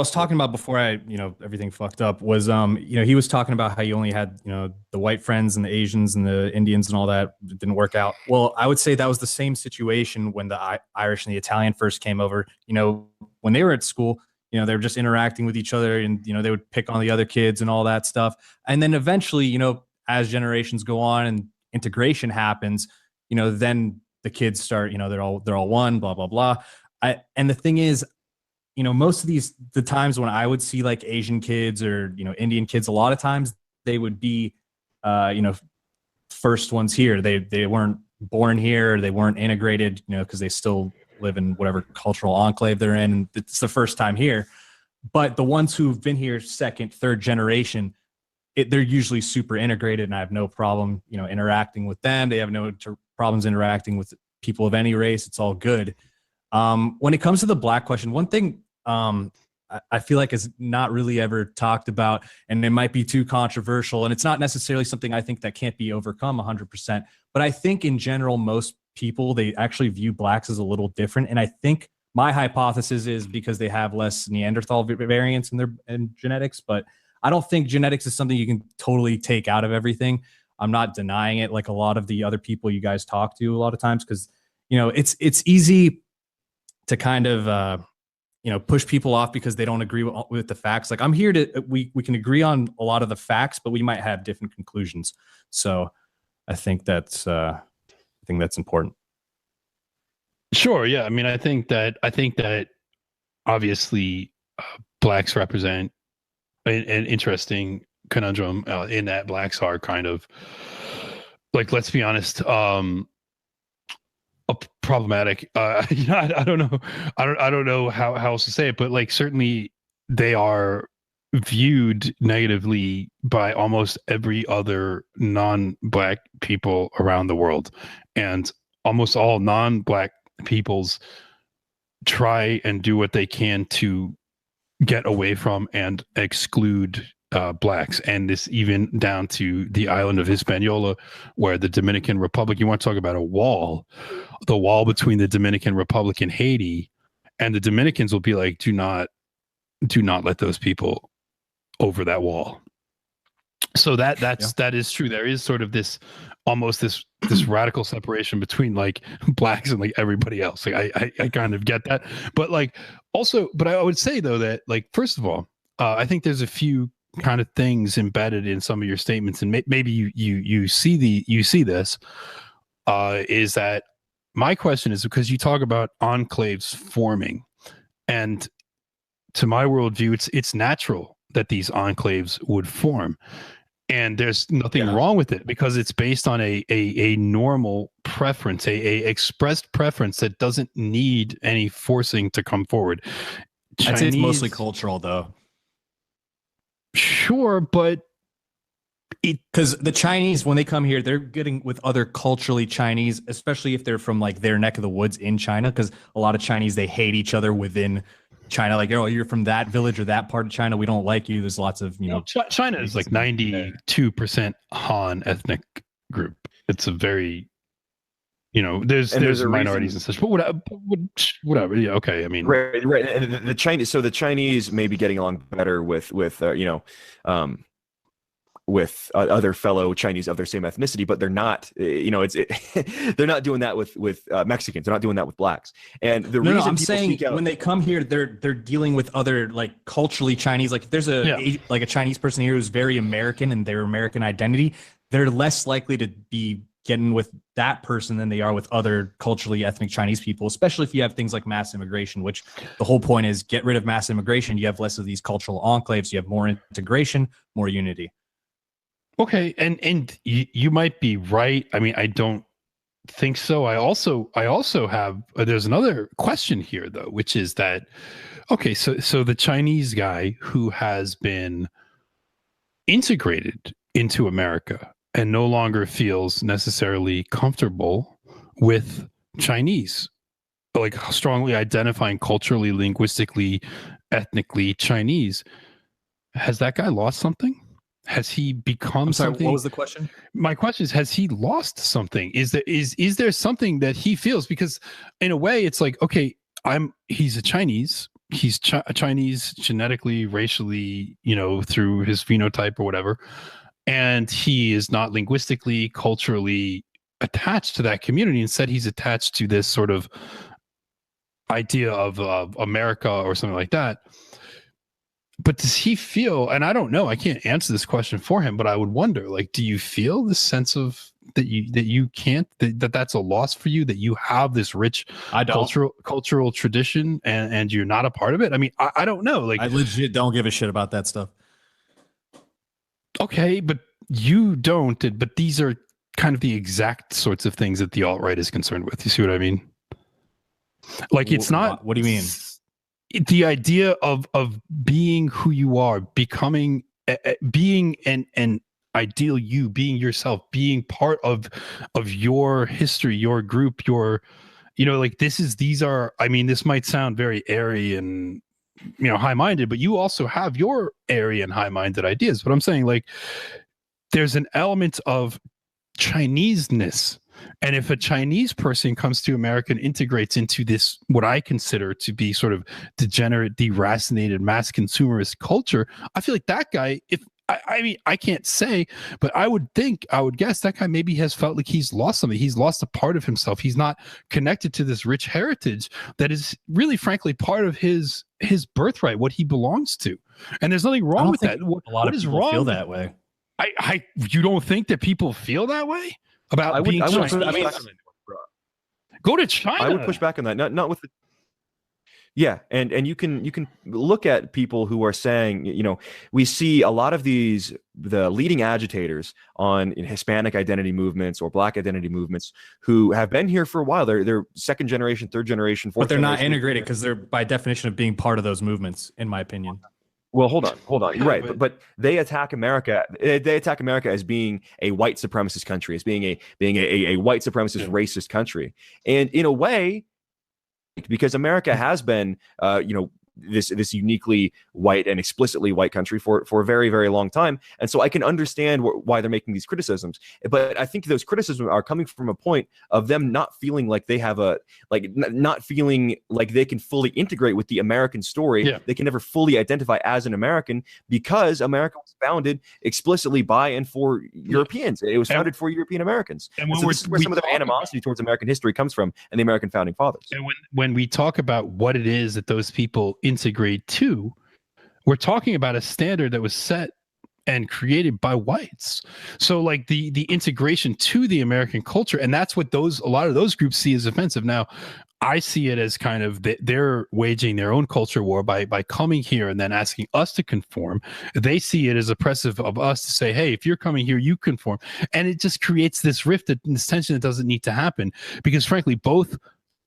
was talking about before everything fucked up was, he was talking about how you only had, the white friends and the Asians and the Indians and all that. It didn't work out. Well, I would say that was the same situation when the Irish and the Italian first came over. When they were at school, they were just interacting with each other, and, they would pick on the other kids and all that stuff. And then eventually, as generations go on and integration happens, then the kids start, they're all one, blah, blah, blah. And the thing is, most of the times when I would see like Asian kids or, Indian kids, a lot of times they would be, first ones here. They weren't born here. They weren't integrated, because they still live in whatever cultural enclave they're in. And it's the first time here. But the ones who've been here second, third generation, they're usually super integrated, and I have no problem, interacting with them. They have no problems interacting with people of any race. It's all good. When it comes to the black question, one thing I feel like is not really ever talked about, and it might be too controversial, and it's not necessarily something I think that can't be overcome 100%. But I think in general, most people, they actually view blacks as a little different. And I think my hypothesis is because they have less Neanderthal variants in their genetics, but I don't think genetics is something you can totally take out of everything. I'm not denying it like a lot of the other people you guys talk to a lot of times, because, it's easy to kind of, push people off because they don't agree with the facts. Like, I'm here we can agree on a lot of the facts, but we might have different conclusions. So I think that's important. Sure. Yeah. I mean, I think that obviously blacks represent an interesting conundrum in that blacks are kind of like, let's be honest, problematic. I don't know. I don't know how else to say it, but like certainly they are viewed negatively by almost every other non-black people around the world, and almost all non-black peoples try and do what they can to get away from and exclude blacks. And this even down to the island of Hispaniola, where the Dominican Republic, you want to talk about a wall, the wall between the Dominican Republic and Haiti, and the Dominicans will be like, do not let those people over that wall. So that is true. There is sort of this almost this radical separation between like blacks and like everybody else. Like I kind of get that, but like also, but I would say though that like first of all, I think there's a few kind of things embedded in some of your statements, and maybe you see this is that my question is because you talk about enclaves forming, and to my worldview, it's natural that these enclaves would form. And there's nothing wrong with it because it's based on a normal preference, a expressed preference that doesn't need any forcing to come forward. I'd say it's mostly cultural, though. Sure, but because the Chinese, when they come here, they're getting with other culturally Chinese, especially if they're from like their neck of the woods in China. Because a lot of Chinese, they hate each other within China, like, oh, you're from that village or that part of China, we don't like you. There's lots of China is like 92% Han ethnic group. It's a very there's minorities and such, but whatever. Yeah, okay. I mean, right. And the Chinese may be getting along better with other fellow Chinese of their same ethnicity, but they're not, they're not doing that with Mexicans. They're not doing that with blacks. And the reason I'm saying when they come here, they're dealing with other like culturally Chinese. Like if there's a Chinese person here who's very American and their American identity, they're less likely to be getting with that person than they are with other culturally ethnic Chinese people, especially if you have things like mass immigration, which the whole point is get rid of mass immigration. You have less of these cultural enclaves. You have more integration, more unity. Okay, and you might be right. I mean, I don't think so. I also have there's another question here though, which is that okay, so the Chinese guy who has been integrated into America and no longer feels necessarily comfortable with Chinese, like strongly identifying culturally, linguistically, ethnically Chinese, has that guy lost something? Has he become something? What was the question? My question is, has he lost something? Is there something that he feels? Because in a way, it's like, okay, he's a Chinese. Chinese genetically, racially, through his phenotype or whatever, and he is not linguistically, culturally attached to that community. Instead, he's attached to this sort of idea of America or something like that. But does he feel, and I don't know, I can't answer this question for him, but I would wonder, like, do you feel the sense of that's a loss for you, that you have this rich cultural tradition and you're not a part of it? I mean, I don't know. Like, I legit don't give a shit about that stuff. Okay, but you don't, but these are kind of the exact sorts of things that the alt-right is concerned with. You see what I mean? Like, it's not. What do you mean? The idea of being who you are, becoming, being an ideal you, being yourself, being part of your history, your group, your, like, these are. I mean, this might sound very airy and high-minded, but you also have your airy and high-minded ideas. But I'm saying, like, there's an element of Chinese-ness. And if a Chinese person comes to America and integrates into this, what I consider to be sort of degenerate, deracinated, mass consumerist culture, I feel like that guy, I mean, I can't say, but I would guess that guy maybe has felt like he's lost something. He's lost a part of himself. He's not connected to this rich heritage that is really, frankly, part of his birthright, what he belongs to. And there's nothing wrong with that. A lot of people feel that way. You don't think that people feel that way about being Chinese? Go to China. I would push back on that. Not with the. Yeah, and you can look at people who are saying, we see a lot of the leading agitators on Hispanic identity movements or Black identity movements who have been here for a while. They're second generation, third generation, fourth. But they're not integrated because they're by definition of being part of those movements, in my opinion. Well, hold on. You're right, but they attack America. They attack America as being a white supremacist country, as being a white supremacist racist country, and in a way, because America has been, this uniquely white and explicitly white country for a very, very long time. And so I can understand why they're making these criticisms. But I think those criticisms are coming from a point of them not feeling like they have not feeling like they can fully integrate with the American story. Yeah. They can never fully identify as an American because America was founded explicitly by and for Europeans. It was founded for European Americans. And so this is where some of the animosity towards American history comes from and the American founding fathers. And when we talk about what it is that those people integrate to, we're talking about a standard that was set and created by whites. So like the integration to the American culture, and that's what a lot of those groups see as offensive. Now, I see it as kind of they're waging their own culture war by coming here and then asking us to conform. They see it as oppressive of us to say, hey, if you're coming here, you conform. And it just creates this rift, this tension that doesn't need to happen, because frankly, both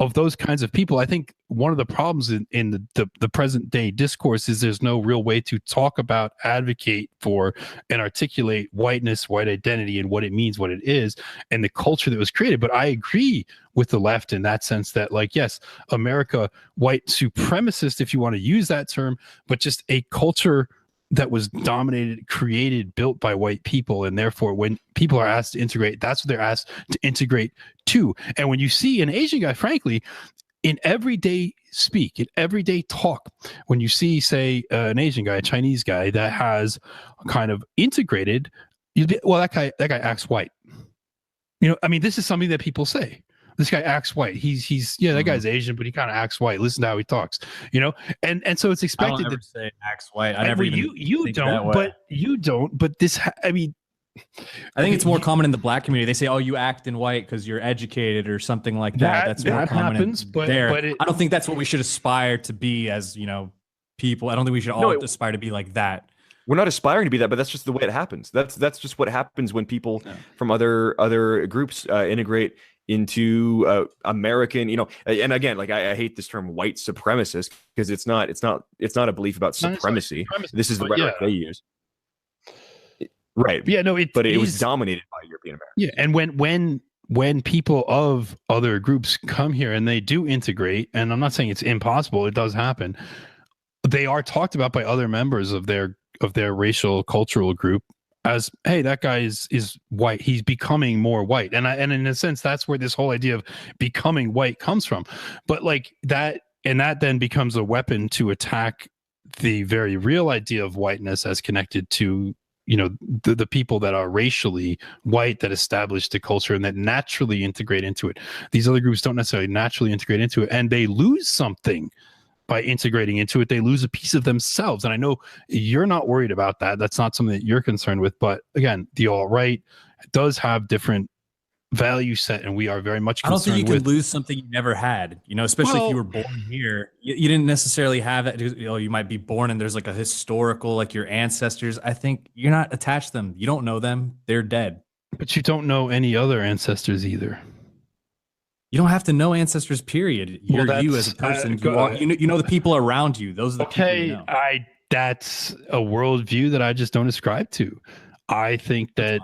of those kinds of people, I think one of the problems in the present day discourse is there's no real way to talk about, advocate for, and articulate whiteness, white identity, and what it means, what it is, and the culture that was created. But I agree with the left in that sense that, like, yes, America, white supremacist, if you want to use that term, but just a culture that was dominated, created, built by white people. And therefore, when people are asked to integrate, that's what they're asked to integrate to. And when you see an Asian guy, frankly, in everyday speak, in everyday talk, when you see, say, an Asian guy, a Chinese guy that has kind of integrated, you'd be, well, that guy acts white. I mean, this is something that people say. This guy acts white. He's that guy's Asian, but he kind of acts white. Listen to how he talks, and so it's expected. I don't ever say acts white. I never even you don't, but you don't. But this, I mean, I think it's more common in the Black community. They say, "Oh, you act in white because you're educated or something like that." That's more common happens, but I don't think that's what we should aspire to be as people. I don't think we should all aspire to be like that. We're not aspiring to be that, but that's just the way it happens. That's just what happens when people from other groups integrate into American, and again, like I hate this term white supremacist because it's not a belief about supremacy. This is the rhetoric they use. Right. Yeah, no, but it was dominated by European Americans. Yeah, and when people of other groups come here and they do integrate, and I'm not saying it's impossible, it does happen. They are talked about by other members of their racial cultural group as, hey, that guy is white. He's becoming more white. And in a sense, that's where this whole idea of becoming white comes from. But like that and that then becomes a weapon to attack the very real idea of whiteness as connected to, you know, the people that are racially white, that establish the culture and that naturally integrate into it. These other groups don't necessarily naturally integrate into it, and they lose something by integrating into it. They lose a piece of themselves. And I know you're not worried about that. That's not something that you're concerned with. But again, the alt-right does have different value set, and we are very much concerned. I don't think you can lose something you never had, you know, especially if you were born here. You didn't necessarily have that. You know, you might be born and there's like a historical, like your ancestors. I think you're not attached to them. You don't know them. They're dead. But you don't know any other ancestors either. You don't have to know ancestors, period. You're you as a person. You know the people around you. Those are the people you know. That's a worldview that I just don't ascribe to. I think that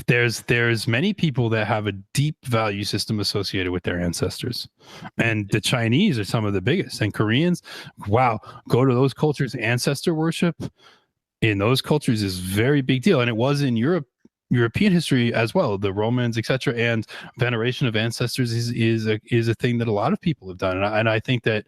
there's many people that have a deep value system associated with their ancestors, and the Chinese are some of the biggest, and Koreans. Wow, go to those cultures. Ancestor worship in those cultures is very big deal, and it was in European history as well, the Romans, etc. And veneration of ancestors is a thing that a lot of people have done, and I think that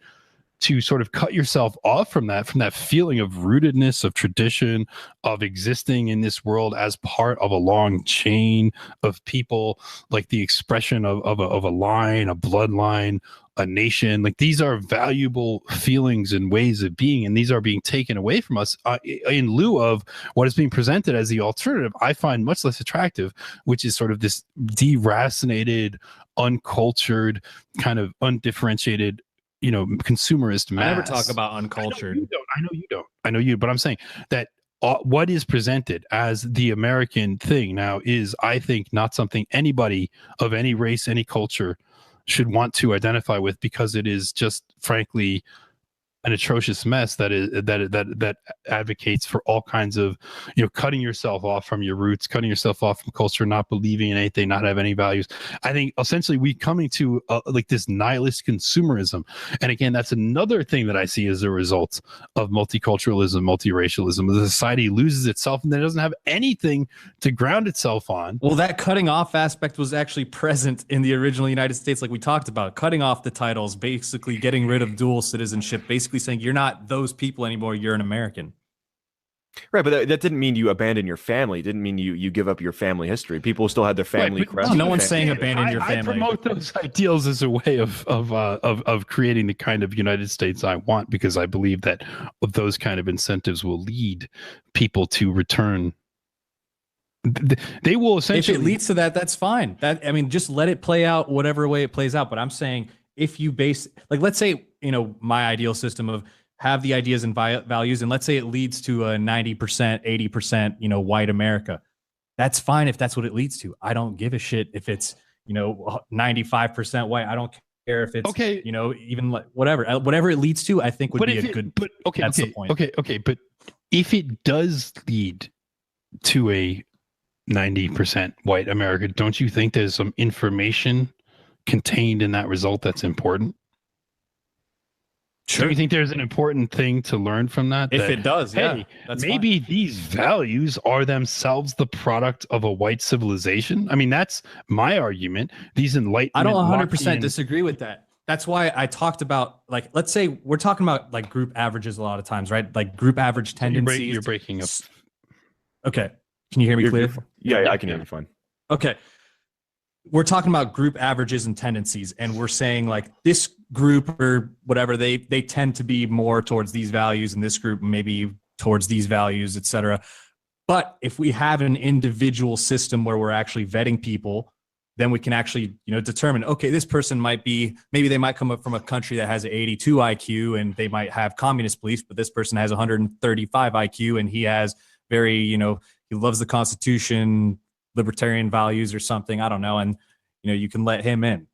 to sort of cut yourself off from that feeling of rootedness, of tradition, of existing in this world as part of a long chain of people, like the expression of a line, a bloodline, a nation, like these are valuable feelings and ways of being, and these are being taken away from us in lieu of what is being presented as the alternative. I find much less attractive, which is sort of this deracinated, uncultured, kind of undifferentiated, you know, consumerist mass. I never talk about uncultured. I know you, but I'm saying that what is presented as the American thing now is, I think, not something anybody of any race, any culture should want to identify with, because it is just, frankly, an atrocious mess that advocates for all kinds of, you know, cutting yourself off from your roots, cutting yourself off from culture, not believing in anything, not have any values. I think essentially we coming to like this nihilist consumerism. And again, that's another thing that I see as a result of multiculturalism, multiracialism. The society loses itself and then doesn't have anything to ground itself on. Well, that cutting off aspect was actually present in the original United States, like we talked about, cutting off the titles, basically getting rid of dual citizenship, basically saying you're not those people anymore, you're an American. Right, but that didn't mean you abandon your family. It didn't mean you give up your family history. People still had their family crest. No one's saying abandon your family. I promote those ideals as a way of creating the kind of United States I want, because I believe that those kind of incentives will lead people to return. They will essentially. If it leads to that, that's fine. I mean, just let it play out whatever way it plays out. But I'm saying, if you base, like, let's say, you know, my ideal system of have the ideas and values, and let's say it leads to a 90%, 80%, you know, white America. That's fine if that's what it leads to. I don't give a shit if it's, you know, 95% white. I don't care if it's, okay, you know, even like whatever it leads to, I think would be a good. But okay, that's the point. Okay. But if it does lead to a 90% white America, don't you think there's some information contained in that result that's important? Sure. Do you think there's an important thing to learn from that? If it does, hey, maybe fine. These values are themselves the product of a white civilization. I mean, that's my argument. These enlightenment. I don't 100% disagree with that. That's why I talked about, like, let's say we're talking about like group averages a lot of times, right? Like group average tendencies. You're breaking up. Okay. Can you hear me clear? Yeah, I can hear you fine. Okay. We're talking about group averages and tendencies, and we're saying like this group or whatever, they tend to be more towards these values, and this group maybe towards these values, etc. But if we have an individual system where we're actually vetting people, then we can actually, you know, determine, okay, this person might be, maybe they might come up from a country that has an 82 IQ and they might have communist beliefs, but this person has 135 IQ and he has very, you know, he loves the Constitution, libertarian values or something, I don't know, and you know, you can let him in.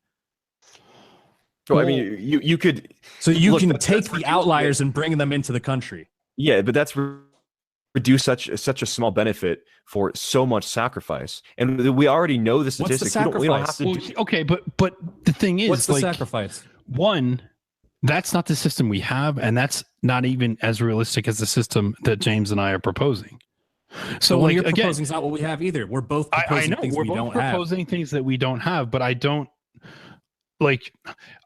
So I mean, you could. So you can take the outliers and bring them into the country. Yeah, but that's reduce such a small benefit for so much sacrifice, and we already know the statistics. What's the sacrifice? We don't have to okay, but the thing is, what's the sacrifice? One, that's not the system we have, and that's not even as realistic as the system that James and I are proposing. So what you're proposing is not what we have either. We're both proposing things we don't have. We're both proposing things that we don't have, but I don't. like,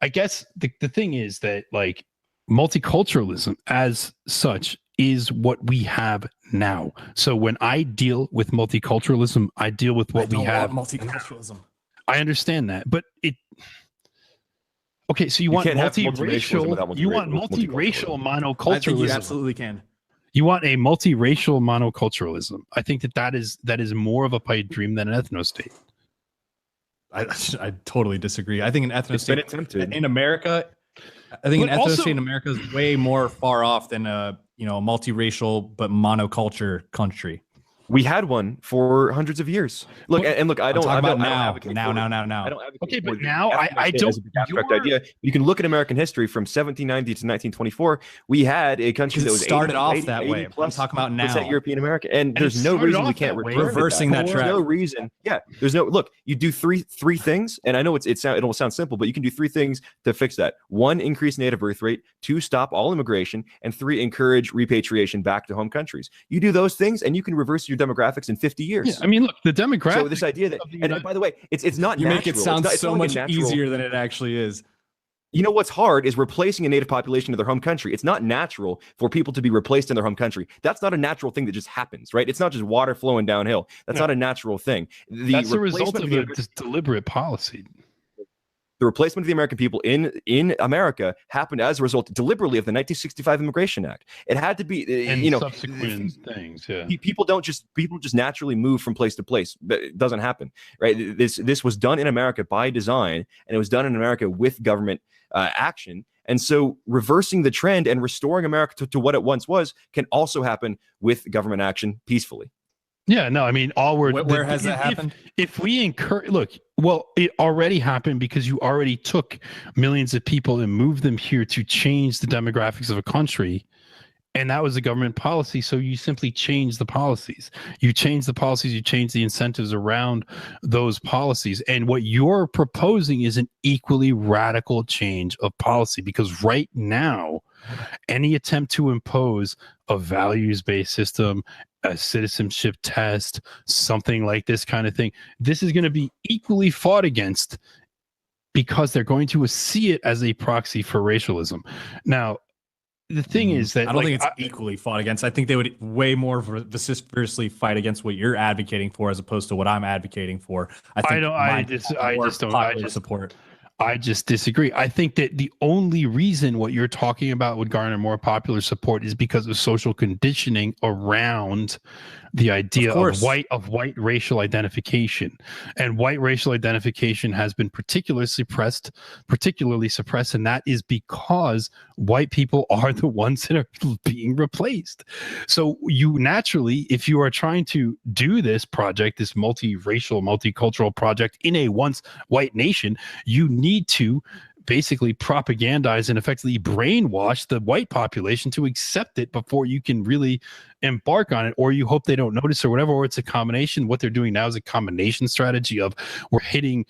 I guess the thing is that like multiculturalism as such is what we have now. So when I deal with multiculturalism, I deal with what we have. Multiculturalism. I understand that, but okay, so you want can't have multiracialism multiracial, without you want multiculturalism. monoculturalism. I think you absolutely can. You want a multiracial monoculturalism. I think that is more of a pipe dream than an ethno state. I totally disagree. I think an ethno It's been state attempted. in America, I think But an ethno also- state in America is way more far off than a multiracial but monoculture country. We had one for hundreds of years. Look, and look, I don't talking about advocate now. for it. Now. I don't advocate Okay, but for the now ethno I state don't- as an abstract you're- idea. You can look at American history from 1790 to 1924. We had a country Because that it was started 80, off 80, that 80 way. I'm plus talking about percent now. European American, and it there's no started reason we off can't that way. reverse Reversing that There's track. no reason. Yeah, there's no look. You do three things, and I know it'll sound simple, but you can do three things to fix that. One, increase native birth rate. Two, stop all immigration, and three, encourage repatriation back to home countries. You do those things, and you can reverse your demographics in 50 years. Yeah, I mean, look, the demographics. So this idea that, of the and United- by the way, it's not You natural. make it sound it's so not like much a natural, easier than it actually is. You know what's hard is replacing a native population of their home country. It's not natural for people to be replaced in their home country. That's not a natural thing that just happens, right? It's not just water flowing downhill. That's not a natural thing. That's the result replacement of a deliberate policy. the replacement of the American people in America happened as a result deliberately of the 1965 Immigration Act. It had to be, And you know, subsequent things. Yeah. people just naturally move from place to place. But it doesn't happen, right? This was done in America by design, and it was done in America with government action. And so reversing the trend and restoring America to what it once was can also happen with government action peacefully. Yeah, no, I mean, Where has that happened? If we encourage, look, well, it already happened because you already took millions of people and moved them here to change the demographics of a country. And that was a government policy. So you simply change the policies. You change the policies, you change the incentives around those policies. And what you're proposing is an equally radical change of policy, because right now, any attempt to impose a values-based system, a citizenship test, something like this kind of thing, this is going to be equally fought against because they're going to see it as a proxy for racialism. Now, the thing is that I don't think it's equally fought against. I think they would way more vociferously fight against what you're advocating for as opposed to what I'm advocating for. I just disagree. I think that the only reason what you're talking about would garner more popular support is because of social conditioning around the idea of white racial identification. And white racial identification has been particularly suppressed, and that is because white people are the ones that are being replaced. So you naturally, if you are trying to do this project, this multiracial, multicultural project in a once white nation, you need to basically propagandize and effectively brainwash the white population to accept it before you can really embark on it, or you hope they don't notice or whatever, or it's a combination. What they're doing now is a combination strategy of we're having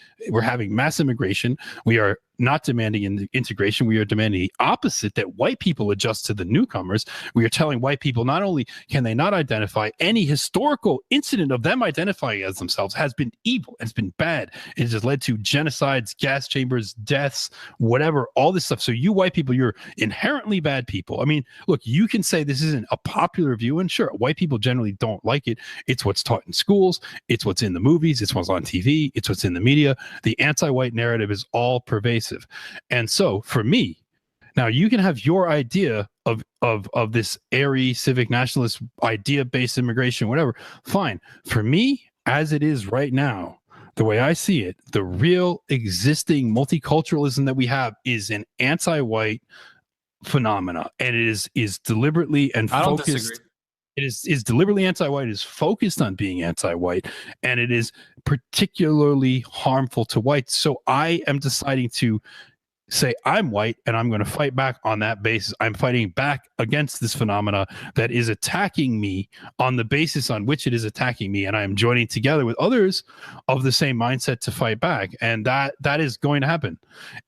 mass immigration. We are not demanding integration. We are demanding the opposite, that white people adjust to the newcomers. We are telling white people not only can they not identify, any historical incident of them identifying as themselves has been evil, has been bad. It has led to genocides, gas chambers, deaths, whatever, all this stuff. So you white people, you're inherently bad people. I mean, look, you can say this isn't a popular view, and sure, white people generally don't like it. It's what's taught in schools. It's what's in the movies. It's what's on TV. It's what's in the media. The anti-white narrative is all pervasive. And so for me, now you can have your idea of this airy civic nationalist idea-based immigration, whatever. Fine. For me, as it is right now, the way I see it, the real existing multiculturalism that we have is an anti-white phenomena, and it is deliberately and I don't focused. disagree. It is deliberately anti-white. It is focused on being anti-white, and it is particularly harmful to whites. So I am deciding to say I'm white, and I'm going to fight back on that basis. I'm fighting back against this phenomena that is attacking me on the basis on which it is attacking me, and I am joining together with others of the same mindset to fight back, and that is going to happen.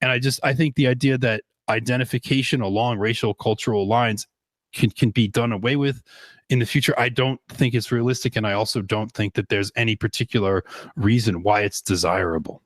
And I think the idea that identification along racial cultural lines can be done away with in the future, I don't think it's realistic, and I also don't think that there's any particular reason why it's desirable.